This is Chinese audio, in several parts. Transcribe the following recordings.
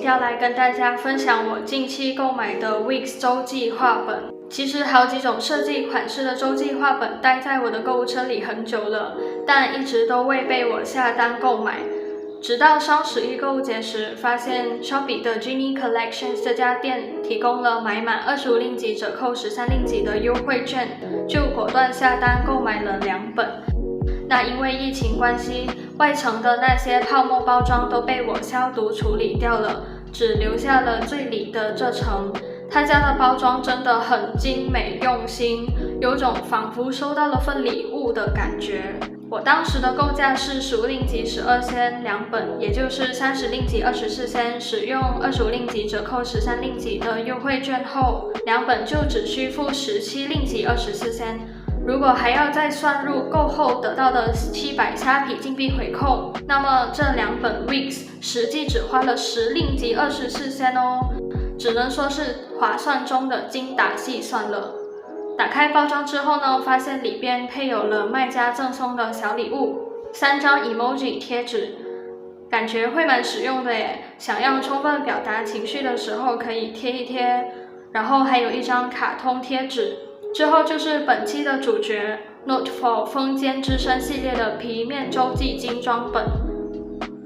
要来跟大家分享我近期购买的 Wix 周记画本。其实好几种设计款式的周记画本待在我的购物车里很久了，但一直都未被我下单购买。直到双11购物节时，发现 Shopee 的 Genie Collections 这家店提供了买满25令吉折扣13令吉的优惠券，就果断下单购买了2本。那因为疫情关系，外层的那些泡沫包装都被我消毒处理掉了，只留下了最里的这层。他家的包装真的很精美用心，有种仿佛收到了份礼物的感觉。我当时的购价是15令吉12仙2本，也就是30令吉24仙，使用25令吉折扣13令吉的优惠券后，2本就只需付17令吉24仙。如果还要再算入购后得到的700虾皮金币回扣，那么这2本 Wix 实际只花了10令吉24仙哦，只能说是划算中的精打细算了。打开包装之后呢，发现里边配有了卖家赠送的小礼物，3张 emoji 贴纸，感觉会蛮实用的耶，想要充分表达情绪的时候可以贴一贴。然后还有1张卡通贴纸。之后就是本期的主角 Note for 风间之声系列的皮面周记精装本。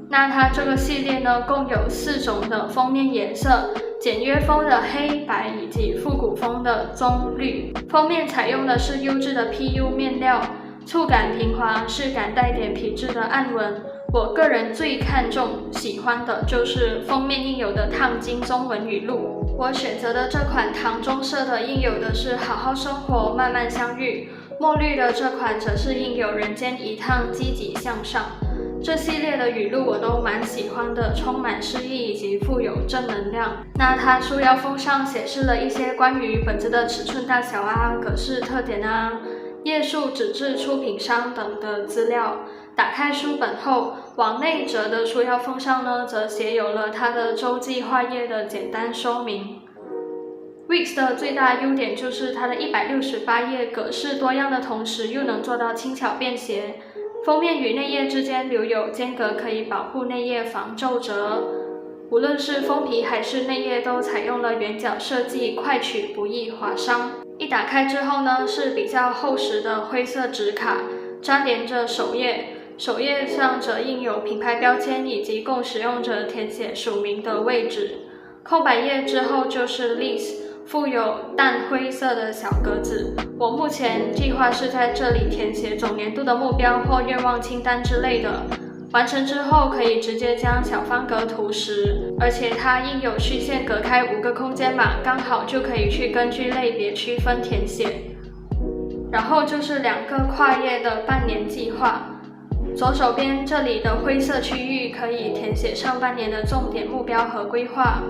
那它这个系列呢，共有4种的封面颜色，简约风的黑白以及复古风的棕绿。封面采用的是优质的 PU 面料，触感平滑，质感带点皮质的暗纹。我个人最看重喜欢的就是封面印有的烫金中文语录。我选择的这款唐中社的印有的是好好生活慢慢相遇，墨绿的这款则是印有人间一趟积极向上。这系列的语录我都蛮喜欢的，充满诗意以及富有正能量。那它书腰封上显示了一些关于本子的尺寸大小啊、格式特点啊、页数、纸质出品商等的资料。打开书本后，往内折的书腰封上呢，则写有了它的周记画页的简单说明。Wix 的最大优点就是它的168页格式多样的同时，又能做到轻巧便携。封面与内页之间留有间隔，可以保护内页防皱褶。无论是封皮还是内页都采用了圆角设计，快取不易划伤。一打开之后呢，是比较厚实的灰色纸卡，粘连着首页。首页上则印有品牌标签以及供使用者填写署名的位置。空白页之后就是 list， 附有淡灰色的小格子。我目前计划是在这里填写总年度的目标或愿望清单之类的。完成之后可以直接将小方格涂实，而且它印有虚线隔开5个空间码，刚好就可以去根据类别区分填写。然后就是2个跨页的半年计划。左手边这里的灰色区域可以填写上半年的重点目标和规划，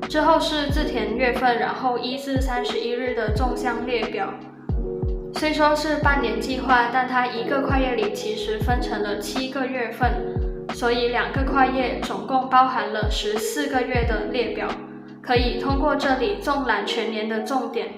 之后是自填月份，然后1至31日的纵向列表。虽说是半年计划，但它1个跨页里其实分成了7个月份，所以2个跨页总共包含了14个月的列表，可以通过这里纵览全年的重点。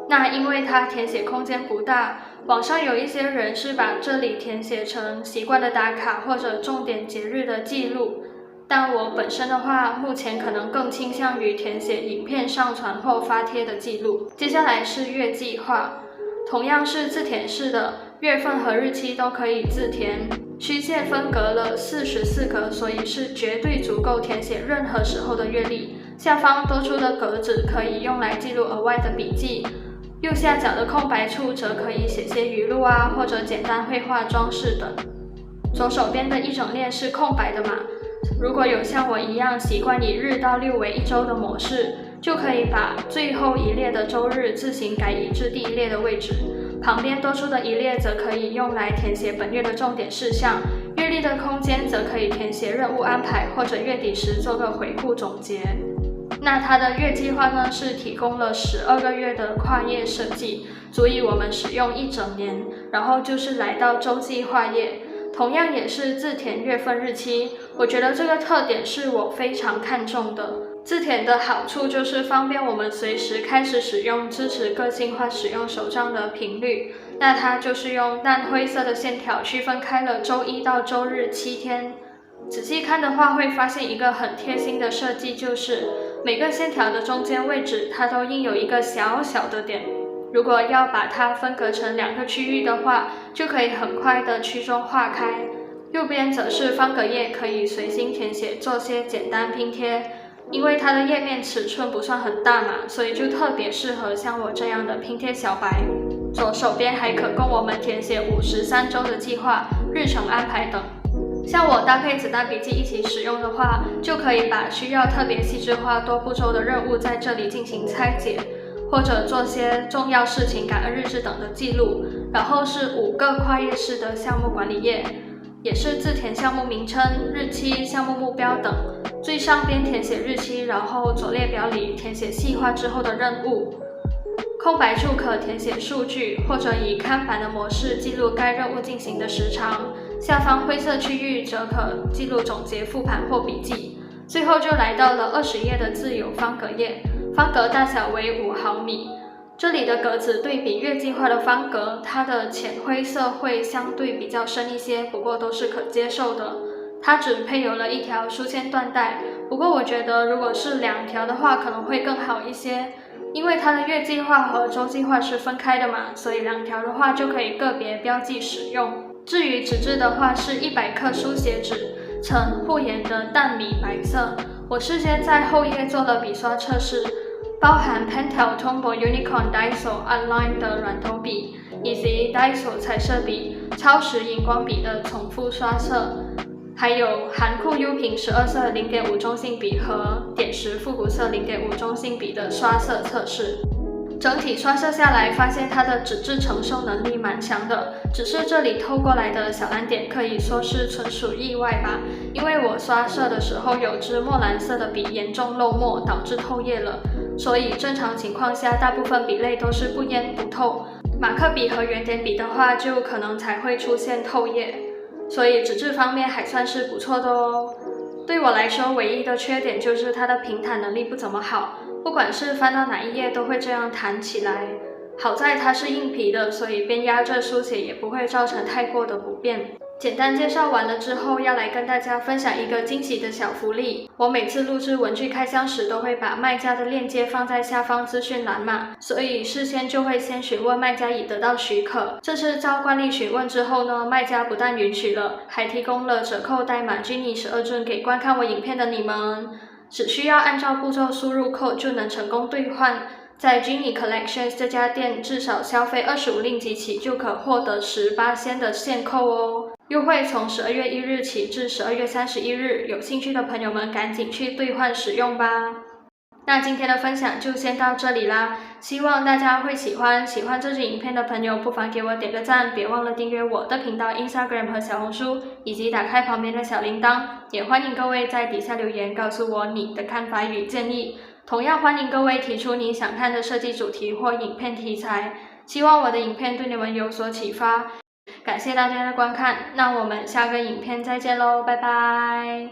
那因为它填写空间不大，网上有一些人是把这里填写成习惯的打卡或者重点节日的记录，但我本身的话，目前可能更倾向于填写影片上传或发帖的记录。接下来是月计划，同样是自填式的，月份和日期都可以自填，虚线分隔了44格，所以是绝对足够填写任何时候的月历。下方多出的格子可以用来记录额外的笔记。右下角的空白处则可以写些语录啊，或者简单绘画装饰等。左手边的一整列是空白的码，如果有像我一样习惯以日到6为1周的模式，就可以把最后一列的周日自行改移至第1列的位置。旁边多出的1列则可以用来填写本月的重点事项，月历的空间则可以填写任务安排，或者月底时做个回顾总结。那它的月计划呢，是提供了12个月的跨页设计，足以我们使用1整年。然后就是来到周计划页，同样也是自填月份日期，我觉得这个特点是我非常看重的。自填的好处就是方便我们随时开始使用支持个性化使用手账的频率。那它就是用淡灰色的线条区分开了周1到周日7天。仔细看的话，会发现一个很贴心的设计，就是每个线条的中间位置，它都印有一个小小的点。如果要把它分隔成2个区域的话，就可以很快的区中划开。右边则是方格页，可以随心填写，做些简单拼贴。因为它的页面尺寸不算很大嘛，所以就特别适合像我这样的拼贴小白。左手边还可供我们填写53周的计划、日程安排等。像我搭配子弹笔记一起使用的话，就可以把需要特别细致化多步骤的任务在这里进行拆解，或者做些重要事情、感恩日志等的记录。然后是5个跨页式的项目管理页，也是自填项目名称、日期、项目目标等。最上边填写日期，然后左列表里填写细化之后的任务。空白处可填写数据，或者以看板的模式记录该任务进行的时长。下方灰色区域则可记录总结、复盘或笔记。最后就来到了20页的自由方格页，方格大小为5毫米。这里的格子对比月计划的方格，它的浅灰色会相对比较深一些，不过都是可接受的。它只配有了1条书签缎带，不过我觉得如果是2条的话可能会更好一些，因为它的月计划和周计划是分开的嘛，所以2条的话就可以个别标记使用。至于纸质的话是100克书写纸，呈护眼的淡米白色。我事先在后页做了笔刷测试，包含 Pentel Tombow Unicorn Daiso Unline 的软头笔，以及 Daiso 彩色笔、超时荧光笔的重复刷色，还有韩酷 U 屏12色 0.5 中性笔和点石复古色 0.5 中性笔的刷色测试。整体刷色下来，发现它的纸质承受能力蛮强的，只是这里透过来的小蓝点可以说是纯属意外吧。因为我刷色的时候有支墨蓝色的笔严重漏墨，导致透页了，所以正常情况下大部分笔类都是不淹不透，马克笔和圆点笔的话就可能才会出现透页，所以纸质方面还算是不错的哦。对我来说，唯一的缺点就是它的平弹能力不怎么好，不管是翻到哪一页都会这样弹起来。好在它是硬皮的，所以边压着书写也不会造成太过的不便。简单介绍完了之后，要来跟大家分享一个惊喜的小福利。我每次录制文具开箱时都会把卖家的链接放在下方资讯栏嘛，所以事先就会先询问卖家已得到许可。这次照惯例询问之后呢，卖家不但允许了，还提供了折扣代码 Ginny12 Jun 给观看我影片的你们，只需要按照步骤输入 code 就能成功兑换。在 Ginny Collections 这家店，至少消费25令吉起就可获得18%的现扣哦。优惠从12月1日起至12月31日，有兴趣的朋友们赶紧去兑换使用吧。那今天的分享就先到这里啦，希望大家会喜欢。喜欢这支影片的朋友，不妨给我点个赞，别忘了订阅我的频道 Instagram 和小红书，以及打开旁边的小铃铛。也欢迎各位在底下留言告诉我你的看法与建议。同样欢迎各位提出你想看的设计主题或影片题材，希望我的影片对你们有所启发。感谢大家的观看，那我们下个影片再见喽，拜拜。